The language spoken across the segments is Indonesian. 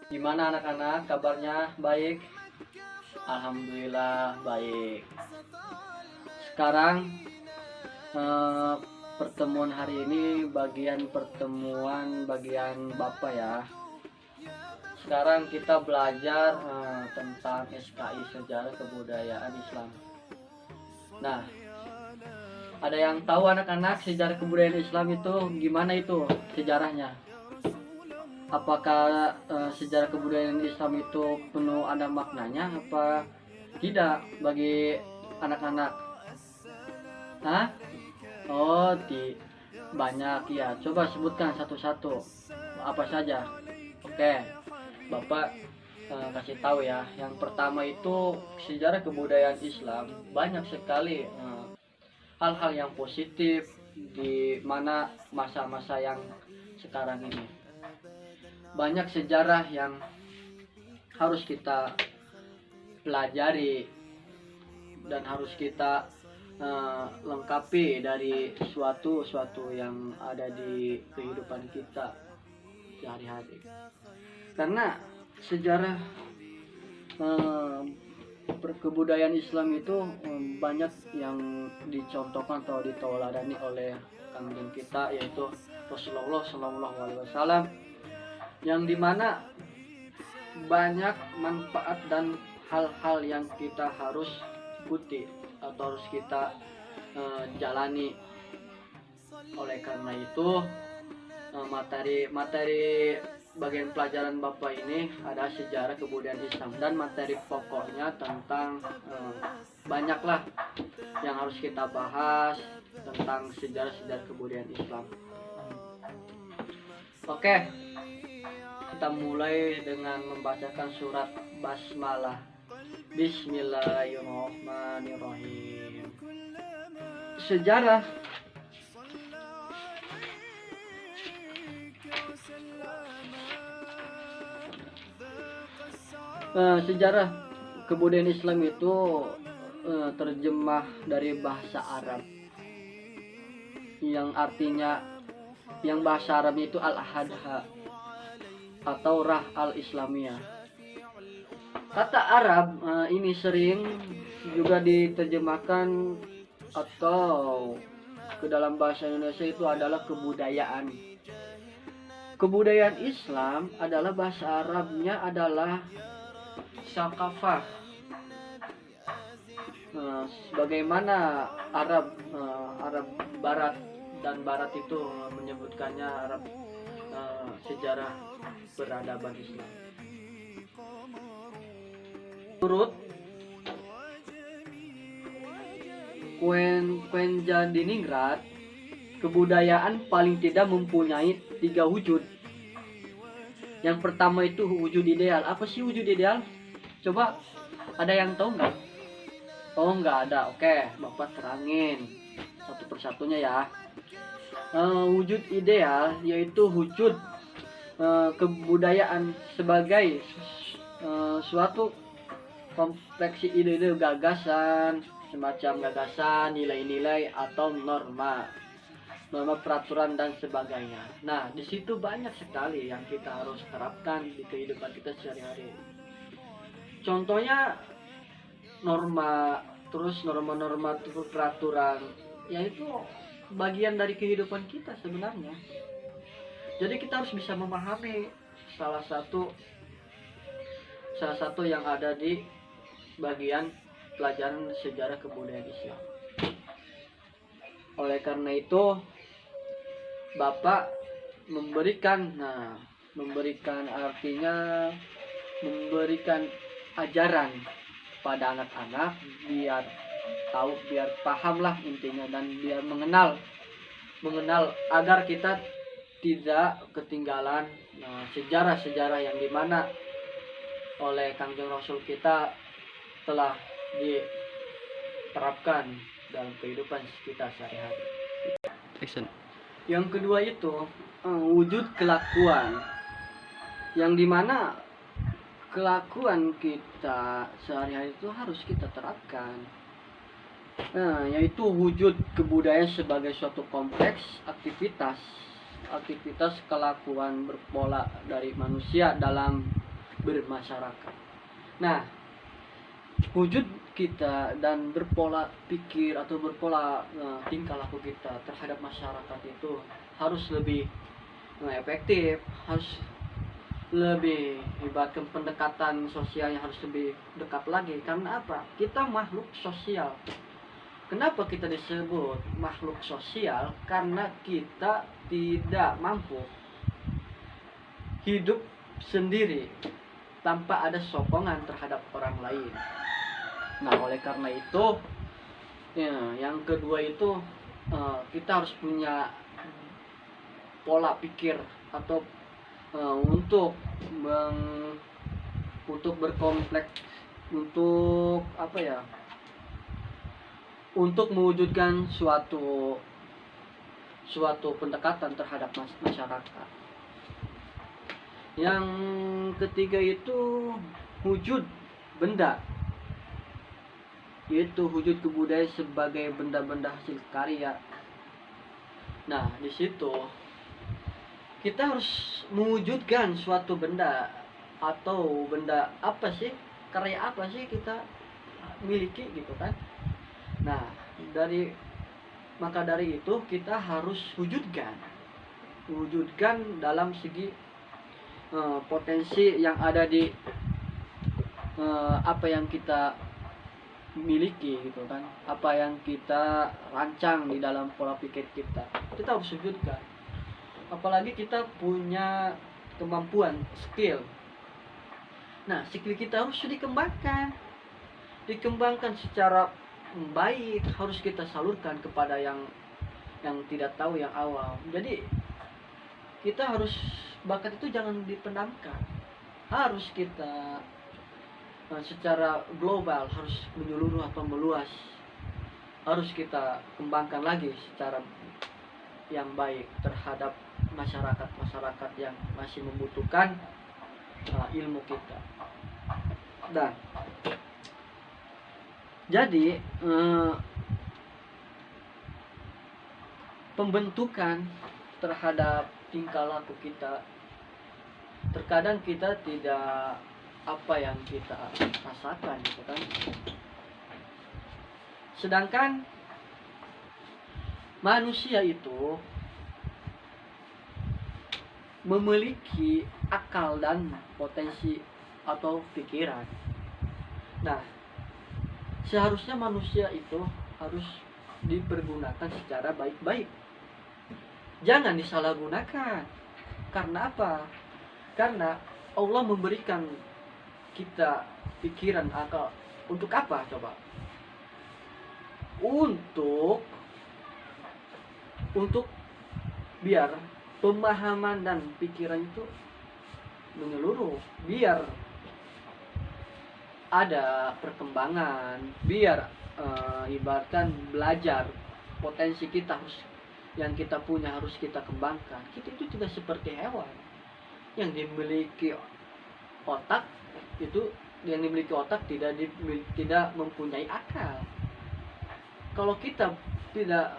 Gimana anak-anak, kabarnya baik? Alhamdulillah baik. Sekarang eh, pertemuan hari ini bagian Bapak ya. Sekarang kita belajar tentang SKI Sejarah Kebudayaan Islam. Nah, ada yang tahu anak-anak sejarah kebudayaan Islam itu gimana itu sejarahnya? Apakah sejarah kebudayaan Islam itu penuh ada maknanya apa tidak bagi anak-anak? Hah? Oh, banyak ya. Coba sebutkan satu-satu. Apa saja? Oke, Bapak kasih tahu ya. Yang pertama itu sejarah kebudayaan Islam banyak sekali hal-hal yang positif di mana masa-masa yang sekarang ini. Banyak sejarah yang harus kita pelajari dan harus kita lengkapi dari suatu yang ada di kehidupan kita sehari-hari. Karena sejarah kebudayaan Islam itu banyak yang dicontohkan atau diteladani oleh kanjeng kita, yaitu Rasulullah SAW, yang dimana banyak manfaat dan hal-hal yang kita harus ikuti atau harus kita jalani. Oleh karena itu materi bagian pelajaran Bapak ini ada sejarah kebudayaan Islam, dan materi pokoknya tentang banyaklah yang harus kita bahas tentang sejarah kebudayaan Islam. Oke, kita mulai dengan membacakan surat Basmalah. Bismillahirrahmanirrahim. Sejarah kebudayaan Islam itu terjemah dari bahasa Arab yang artinya, yang bahasa Arabnya itu al-hadha atau rah al-islamiyah. Kata Arab ini sering juga diterjemahkan atau ke dalam bahasa Indonesia itu adalah kebudayaan. Kebudayaan Islam adalah bahasa Arabnya adalah sakafah. Sebagaimana Arab Barat dan Barat itu menyebutkannya Arab sejarah peradaban Islam. Menurut Quenjadiningrat, kebudayaan paling tidak mempunyai 3 wujud. Yang pertama itu wujud ideal. Apa sih wujud ideal? Coba, ada yang tahu nggak? Oh, nggak ada. Oke, Bapak terangin satu persatunya ya. Wujud ideal yaitu wujud kebudayaan sebagai suatu kompleksi ide-ide, gagasan, semacam gagasan, nilai-nilai atau norma peraturan dan sebagainya. Nah, di situ banyak sekali yang kita harus terapkan di kehidupan kita sehari-hari. Contohnya norma, terus norma-norma peraturan, yaitu bagian dari kehidupan kita sebenarnya. Jadi kita harus bisa memahami salah satu yang ada di bagian pelajaran sejarah kebudayaan Islam. Oleh karena itu Bapak memberikan artinya memberikan ajaran pada anak-anak biar tahu, biar pahamlah intinya, dan biar mengenal agar kita tidak ketinggalan sejarah-sejarah yang dimana oleh Kangjeng Rasul kita telah diterapkan dalam kehidupan kita sehari-hari. Yang kedua itu wujud kelakuan, yang dimana kelakuan kita sehari-hari itu harus kita terapkan. Yaitu wujud kebudayaan sebagai suatu kompleks aktivitas kelakuan berpola dari manusia dalam bermasyarakat. Nah, wujud kita dan berpola pikir atau berpola tingkah laku kita terhadap masyarakat itu harus lebih efektif, harus lebih ibaratkan pendekatan sosialnya harus lebih dekat lagi. Karena apa? Kita makhluk sosial. Kenapa kita disebut makhluk sosial? Karena kita tidak mampu hidup sendiri tanpa ada sokongan terhadap orang lain. Nah, oleh karena itu, ya, yang kedua itu kita harus punya pola pikir atau untuk berkompleks, untuk apa ya? Untuk mewujudkan suatu pendekatan terhadap masyarakat. Yang ketiga itu wujud benda, yaitu wujud kebudayaan sebagai benda-benda hasil karya. Nah, di situ kita harus mewujudkan suatu benda atau benda apa sih, karya apa sih kita miliki gitu kan. Nah, maka dari itu kita harus wujudkan dalam segi potensi yang ada di apa yang kita miliki gitu kan, apa yang kita rancang di dalam pola pikir kita harus wujudkan. Apalagi kita punya kemampuan, skill. Nah, skill kita harus dikembangkan secara baik, harus kita salurkan kepada yang tidak tahu, yang awam. Jadi kita harus, bakat itu jangan dipendamkan, harus kita secara global, harus menyeluruh atau meluas, harus kita kembangkan lagi secara yang baik terhadap masyarakat yang masih membutuhkan ilmu kita. Dan jadi pembentukan terhadap tingkah laku kita, terkadang kita tidak apa yang kita rasakan gitu kan. Sedangkan manusia itu memiliki akal dan potensi atau pikiran. Nah, seharusnya manusia itu harus dipergunakan secara baik-baik, jangan disalahgunakan. Karena apa? Karena Allah memberikan kita pikiran, akal. Untuk apa coba? Untuk biar pemahaman dan pikiran itu menyeluruh, biar ada perkembangan, biar ibaratkan belajar, potensi kita harus, yang kita punya harus kita kembangkan. Kita itu tidak seperti hewan yang dimiliki otak, tidak mempunyai akal. Kalau kita tidak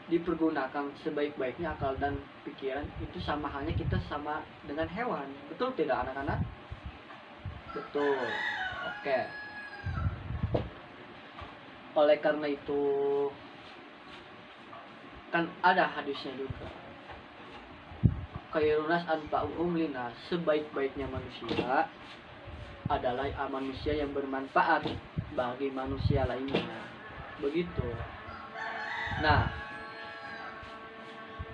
dipergunakan sebaik-baiknya akal dan pikiran, itu sama halnya kita sama dengan hewan. Betul tidak anak-anak? Betul. Oke. Oleh karena itu kan ada hadisnya juga, khairunas anfa'uhum linas, sebaik-baiknya manusia adalah manusia yang bermanfaat bagi manusia lainnya. Begitu. Nah,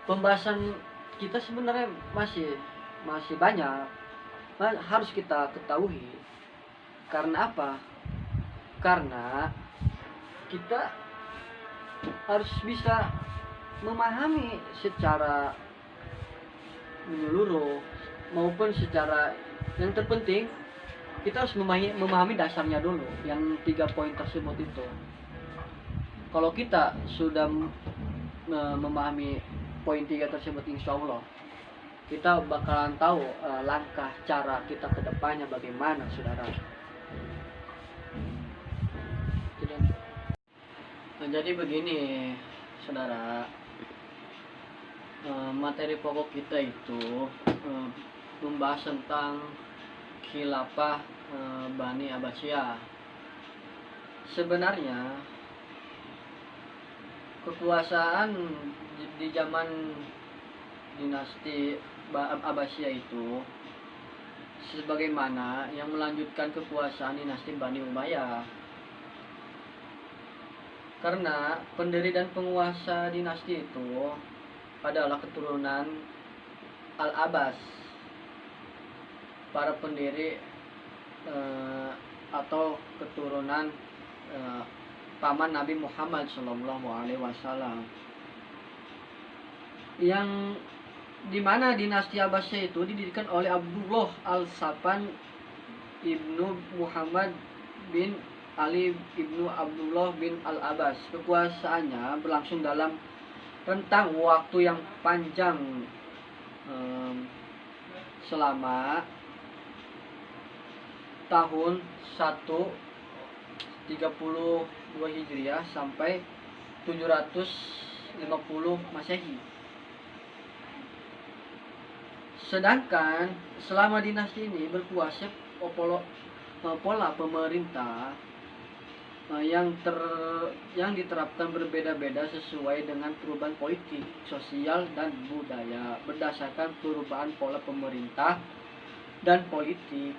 pembahasan kita sebenarnya masih banyak, harus kita ketahui. Karena apa? Karena kita harus bisa memahami secara menyeluruh maupun secara, yang terpenting kita harus memahami dasarnya dulu, yang 3 poin tersebut itu. Kalau kita sudah memahami poin 3 tersebut, insya Allah kita bakalan tahu langkah cara kita ke depannya bagaimana, saudara. Jadi begini, saudara, materi pokok kita itu membahas tentang Khilafah Bani Abbasiyah. Sebenarnya kekuasaan di zaman dinasti Abbasiyah itu sebagaimana yang melanjutkan kekuasaan dinasti Bani Umayyah. Karena pendiri dan penguasa dinasti itu adalah keturunan Al-Abbas, para pendiri atau keturunan paman Nabi Muhammad SAW, yang dimana dinasti Abbasiyah itu didirikan oleh Abdullah Al-Sapan ibnu Muhammad bin Ali ibnu Abdullah bin Al-Abbas. Kekuasaannya berlangsung dalam rentang waktu yang panjang, selama tahun 132 Hijriah sampai 750 Masehi. Sedangkan selama dinasti ini berkuasa, pola pemerintah yang diterapkan berbeda-beda sesuai dengan perubahan politik, sosial, dan budaya. Berdasarkan perubahan pola pemerintah dan politik,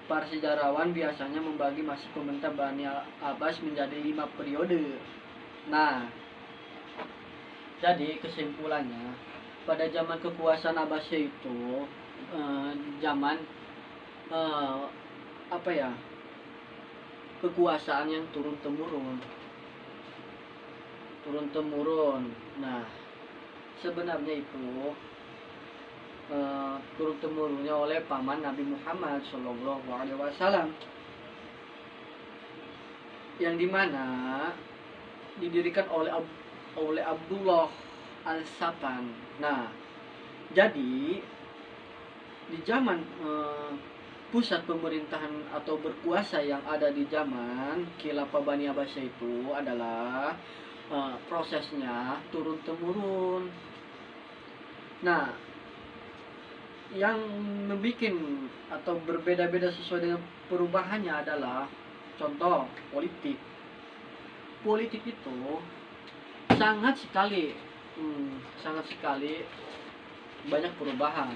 para sejarawan biasanya membagi masa pemerintah Bani Abbas menjadi 5 periode. Nah, jadi kesimpulannya, pada zaman kekuasaan Abbasiyah itu zaman kekuasaan yang turun temurun. Nah, sebenarnya itu turun temurunnya oleh paman Nabi Muhammad SAW, yang dimana didirikan oleh Abdullah Al-Sapan. Nah, jadi di zaman pusat pemerintahan atau berkuasa yang ada di zaman Khilafah Bani Abbasiyah itu adalah prosesnya turun temurun. Nah, yang membuat atau berbeda-beda sesuai dengan perubahannya adalah contoh politik. Politik itu sangat sekali banyak perubahan.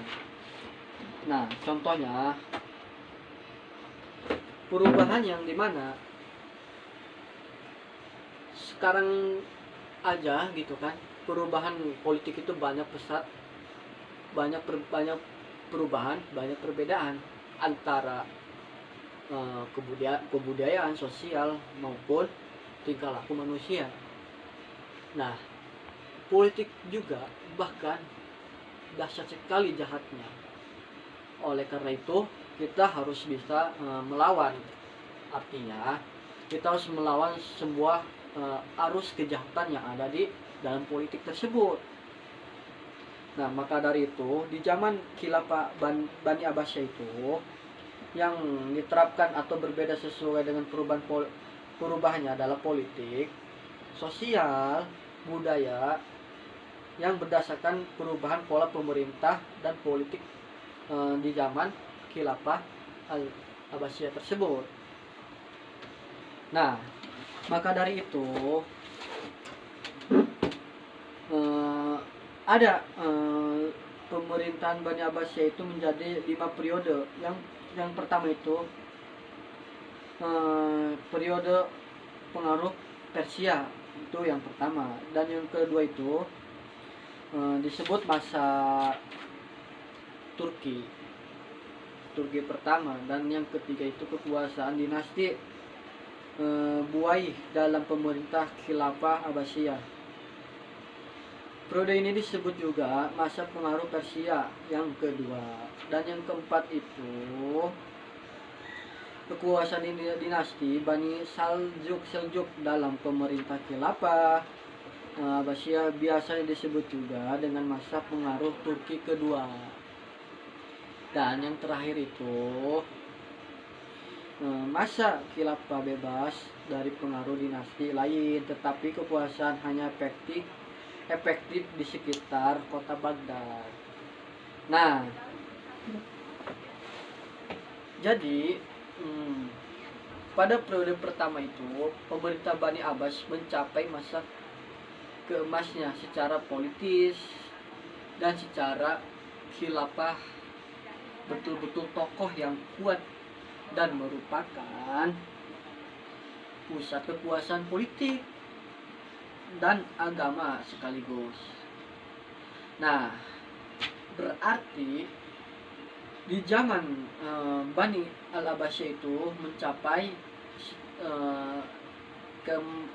Nah, contohnya perubahan yang dimana sekarang aja gitu kan, perubahan politik itu banyak pesat, banyak perubahan, banyak perbedaan antara kebudayaan, sosial, maupun tingkah laku manusia. Nah, politik juga bahkan dahsyat sekali jahatnya. Oleh karena itu kita harus bisa melawan. Artinya kita harus melawan sebuah arus kejahatan yang ada di dalam politik tersebut. Nah, maka dari itu di zaman Khilafah Bani Abbasiyah itu yang diterapkan atau berbeda sesuai dengan perubahannya adalah politik, sosial, budaya, yang berdasarkan perubahan pola pemerintah dan politik di zaman Khilafah Abbasiyah tersebut. Nah, maka dari itu ada pemerintahan Bani Abbasiyah itu menjadi 5 periode. Yang pertama itu periode pengaruh Persia, itu yang pertama, dan yang kedua itu disebut masa Turki pertama, dan yang ketiga itu kekuasaan dinasti Buaih dalam pemerintah Khilafah Abbasiyah. Periode ini disebut juga masa pengaruh Persia yang kedua, dan yang keempat itu kekuasaan dinasti Bani Seljuk dalam pemerintah Khilafah Abbasiyah, biasanya disebut juga dengan masa pengaruh Turki kedua. Dan yang terakhir itu masa Khilafah bebas dari pengaruh dinasti lain, tetapi kekuasaan hanya efektif di sekitar kota Baghdad. Nah, Jadi pada periode pertama itu pemerintah Bani Abbas mencapai masa keemasnya secara politis dan secara khilafah, betul-betul tokoh yang kuat dan merupakan pusat kekuasaan politik dan agama sekaligus. Nah, berarti di zaman Bani al-Abbasiyah itu mencapai eh,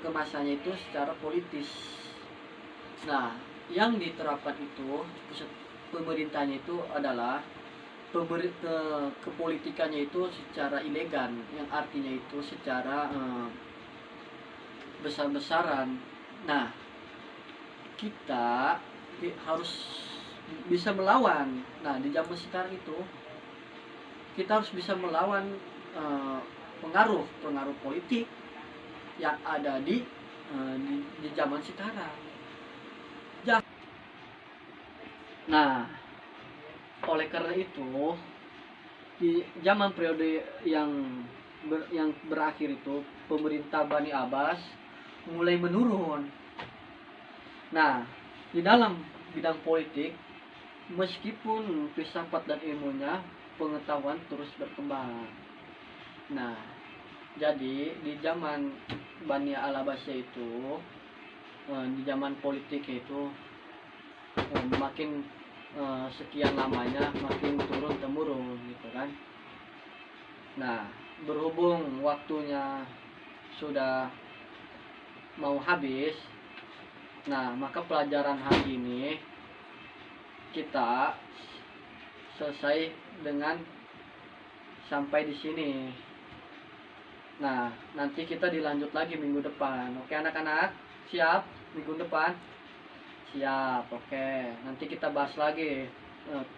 kemasannya itu secara politis. Nah, yang diterapkan itu pusat pemerintahnya itu adalah kepolitikannya itu secara ilegal, yang artinya itu secara besar-besaran. Nah, kita harus bisa melawan. Nah, di zaman sekarang itu kita harus bisa melawan pengaruh politik yang ada di zaman sekarang. Nah, oleh karena itu di zaman periode yang berakhir itu pemerintah Bani Abbas mulai menurun. Nah, di dalam bidang politik, meskipun filsafat dan ilmunya, pengetahuan terus berkembang. Nah, jadi di zaman Bani al-Abbasiyah itu, di zaman politik itu makin sekian lamanya makin turun temurun gitu kan. Nah, berhubung waktunya sudah mau habis, nah maka pelajaran hari ini kita selesai dengan sampai di sini. Nah, nanti kita dilanjut lagi minggu depan. Oke anak-anak, siap minggu depan? Siap, oke. Nanti kita bahas lagi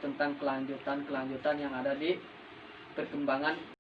tentang kelanjutan yang ada di perkembangan